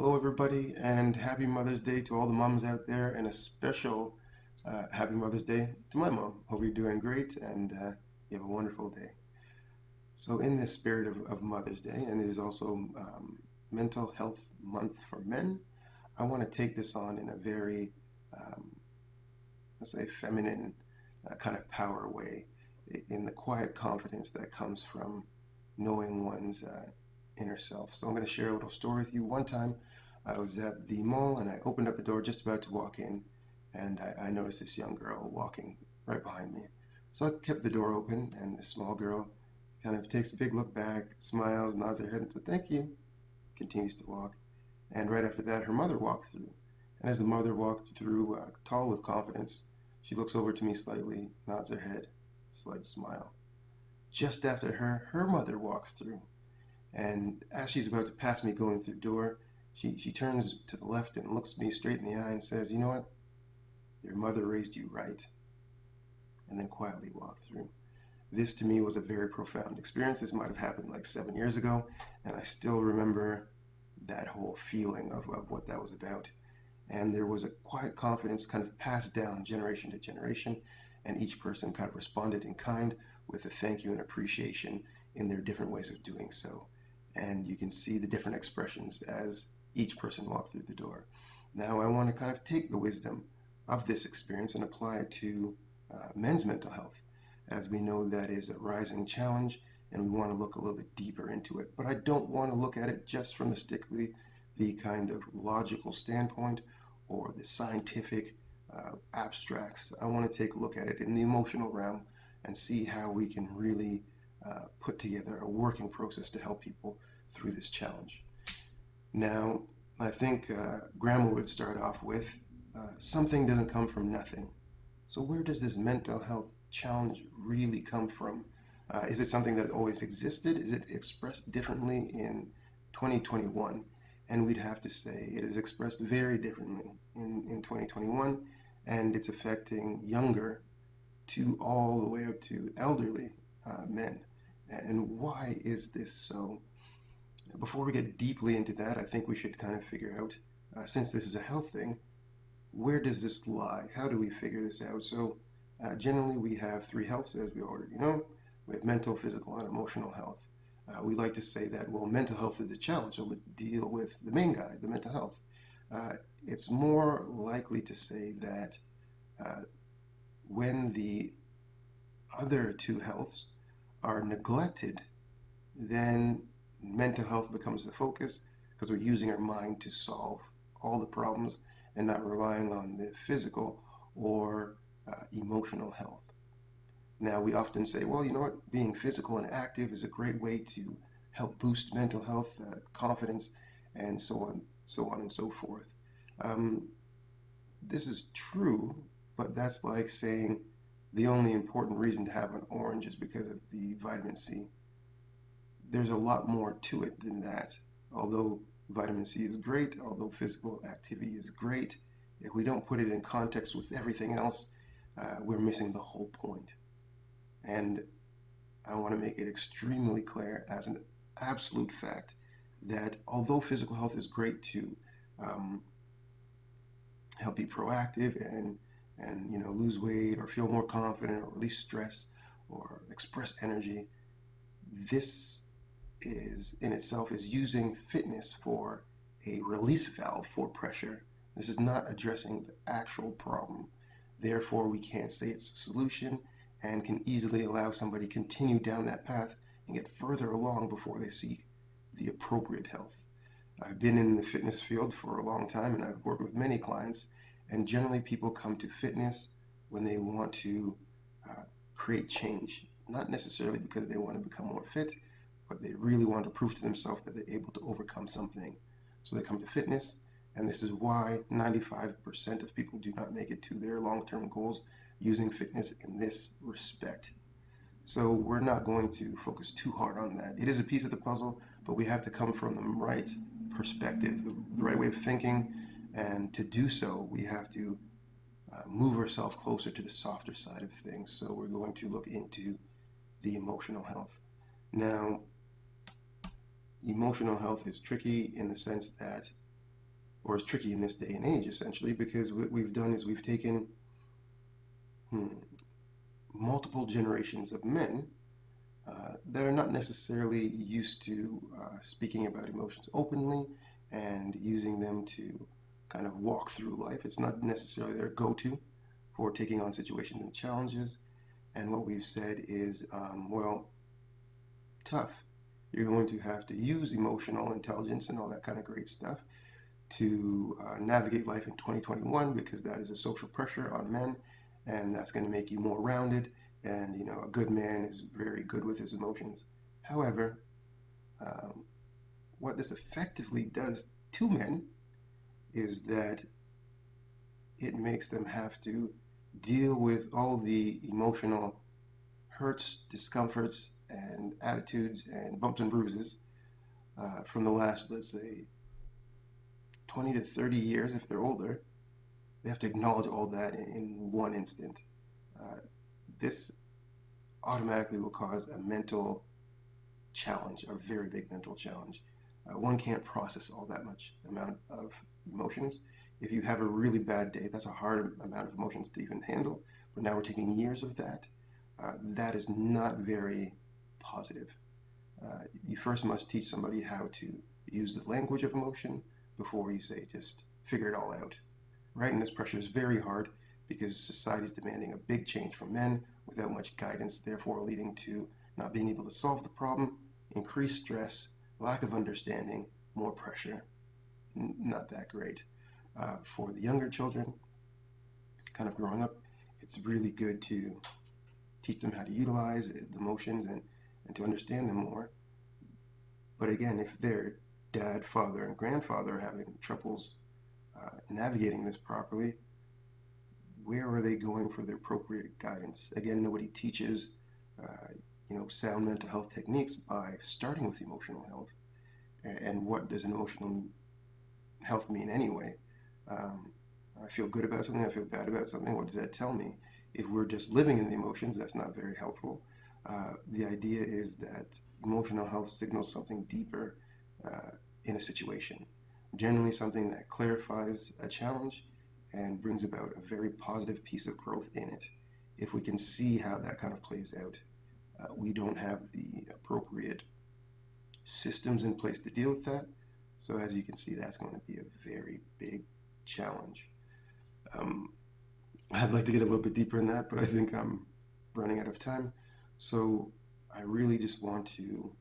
Hello, everybody, and happy Mother's Day to all the moms out there, and a special happy Mother's Day to my mom. Hope you're doing great and you have a wonderful day. So, in this spirit of Mother's Day, and it is also Mental Health Month for Men, I want to take this on in a very, um, let's say, feminine kind of power way, in the quiet confidence that comes from knowing one's inner self. So I'm going to share a little story with you. One time I was at the mall and I opened up the door just about to walk in, and I noticed this young girl walking right behind me. So I kept the door open, and this small girl kind of takes a big look back, smiles, nods her head, and said, "Thank you," continues to walk. And right after that, her mother walked through. And as the mother walked through, tall with confidence, she looks over to me slightly, nods her head, slight smile. Just after her, her mother walks through. And as she's about to pass me going through the door, she turns to the left and looks me straight in the eye and says, "You know what? Your mother raised you right," and then quietly walked through. This to me was a very profound experience. This might have happened like 7 years ago, and I still remember that whole feeling of what that was about. And there was a quiet confidence kind of passed down generation to generation, and each person kind of responded in kind with a thank you and appreciation in their different ways of doing so. And you can see the different expressions as each person walked through the door. Now, I want to kind of take the wisdom of this experience and apply it to men's mental health, as we know that is a rising challenge, and we want to look a little bit deeper into it. But I don't want to look at it just from the kind of logical standpoint or the scientific abstracts. I want to take a look at it in the emotional realm and see how we can really put together a working process to help people through this challenge. Now, I think Grandma would start off with something doesn't come from nothing. So, where does this mental health challenge really come from? Is it something that always existed? Is it expressed differently in 2021? And we'd have to say it is expressed very differently in 2021, and it's affecting younger to all the way up to elderly men. And why is this so? Before we get deeply into that, I think we should kind of figure out, since this is a health thing, where does this lie? How do we figure this out? So, generally, we have three healths, as we already know. We have mental, physical, and emotional health. We like to say that, well, mental health is a challenge, so let's deal with the main guy, the mental health. Uh, it's more likely to say that uh, when the other two healths are neglected, then mental health becomes the focus because we're using our mind to solve all the problems and not relying on the physical or emotional health. Now, we often say, well, you know what, being physical and active is a great way to help boost mental health, confidence, and so on and so forth. Um, this is true, but that's like saying the only important reason to have an orange is because of the vitamin C. There's a lot more to it than that. Although vitamin C is great, although physical activity is great, if we don't put it in context with everything else, we're missing the whole point. And I want to make it extremely clear as an absolute fact that although physical health is great to um, help be proactive and lose weight or feel more confident or release stress or express energy, this is in itself is using fitness for a release valve for pressure. This is not addressing the actual problem. Therefore, we can't say it's a solution and can easily allow somebody to continue down that path and get further along before they seek the appropriate health. I've been in the fitness field for a long time and I've worked with many clients, and generally people come to fitness when they want to uh, create change, not necessarily because they want to become more fit, but they really want to prove to themselves that they're able to overcome something. So they come to fitness, and this is why 95% of people do not make it to their long term goals using fitness in this respect. So we're not going to focus too hard on that. It is a piece of the puzzle, but we have to come from the right perspective, the right way of thinking. And to do so, we have to move ourselves closer to the softer side of things. So we're going to look into the emotional health. Now, emotional health is tricky in the sense that or is tricky in this day and age, essentially, because what we've done is we've taken multiple generations of men that are not necessarily used to speaking about emotions openly and using them to kind of walk through life. It's not necessarily their go-to for taking on situations and challenges. And what we've said is, well, tough. You're going to have to use emotional intelligence and all that kind of great stuff to navigate life in 2021, because that is a social pressure on men, and that's going to make you more rounded. And a good man is very good with his emotions. However, what this effectively does to men is that it makes them have to deal with all the emotional hurts, discomforts, and attitudes and bumps and bruises from the last, let's say, 20 to 30 years if they're older. They have to acknowledge all that in one instant. This automatically will cause a mental challenge, a very big mental challenge. One can't process all that much amount of emotions. If you have a really bad day, that's a hard amount of emotions to even handle. But now we're taking years of that. That is not very positive. You first must teach somebody how to use the language of emotion before you say just figure it all out. Right? And this pressure is very hard because society is demanding a big change from men without much guidance, therefore leading to not being able to solve the problem, increased stress, lack of understanding, more pressure. Not that great. For the younger children, kind of growing up, it's really good to teach them how to utilize the emotions and to understand them more. But again, if their dad, father, and grandfather are having troubles navigating this properly, where are they going for the appropriate guidance? Again, nobody teaches sound mental health techniques by starting with emotional health. And what does emotional health mean anyway? I feel good about something, I feel bad about something. What does that tell me? If we're just living in the emotions, that's not very helpful. The idea is that emotional health signals something deeper in a situation. Generally, something that clarifies a challenge and brings about a very positive piece of growth in it. If we can see how that kind of plays out, we don't have the appropriate systems in place to deal with that. So as you can see, that's going to be a very big challenge. I'd like to get a little bit deeper in that, but I think I'm running out of time. So I really just want to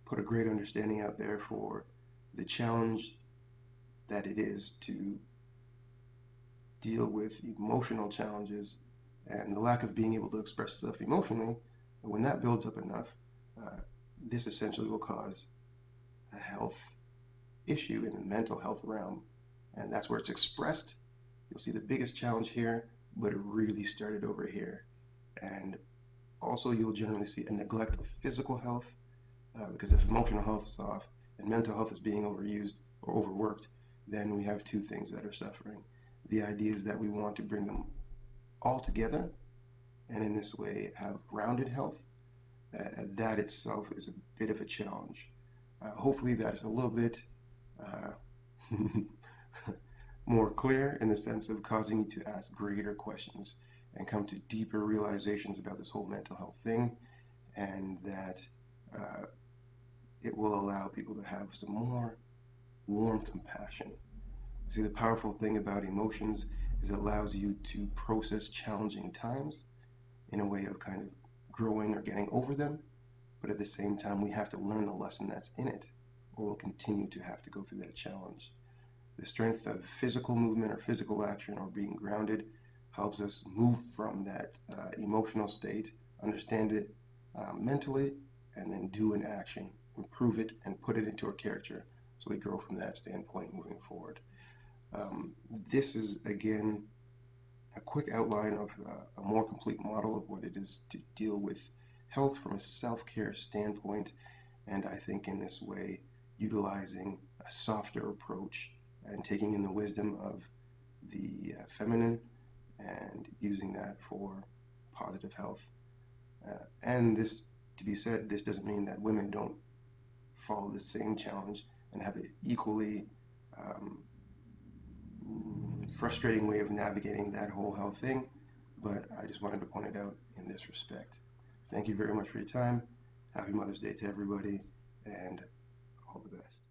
put a great understanding out there for the challenge that it is to deal with emotional challenges and the lack of being able to express stuff emotionally. And when that builds up enough, this essentially will cause a health issue in the mental health realm. And that's where it's expressed. You'll see the biggest challenge here, but it really started over here. And also, you'll generally see a neglect of physical health, because if emotional health is off and mental health is being overused or overworked, then we have two things that are suffering. The idea is that we want to bring them all together and in this way have rounded health. That itself is a bit of a challenge. Hopefully that's a little bit more clear in the sense of causing you to ask greater questions and come to deeper realizations about this whole mental health thing, and that it will allow people to have some more warm compassion. See, the powerful thing about emotions is it allows you to process challenging times in a way of kind of growing or getting over them, but at the same time, we have to learn the lesson that's in it, or we'll continue to have to go through that challenge. The strength of physical movement or physical action or being grounded helps us move from that emotional state, understand it mentally, and then do an action, improve it, and put it into our character so we grow from that standpoint moving forward. This is, again, a quick outline of a more complete model of what it is to deal with health from a self-care standpoint, and I think in this way, utilizing a softer approach and taking in the wisdom of the feminine and using that for positive health. And this, to be said, this doesn't mean that women don't follow the same challenge and have it equally frustrating way of navigating that whole health thing, but I just wanted to point it out in this respect. Thank you very much for your time. Happy Mother's Day to everybody, and all the best.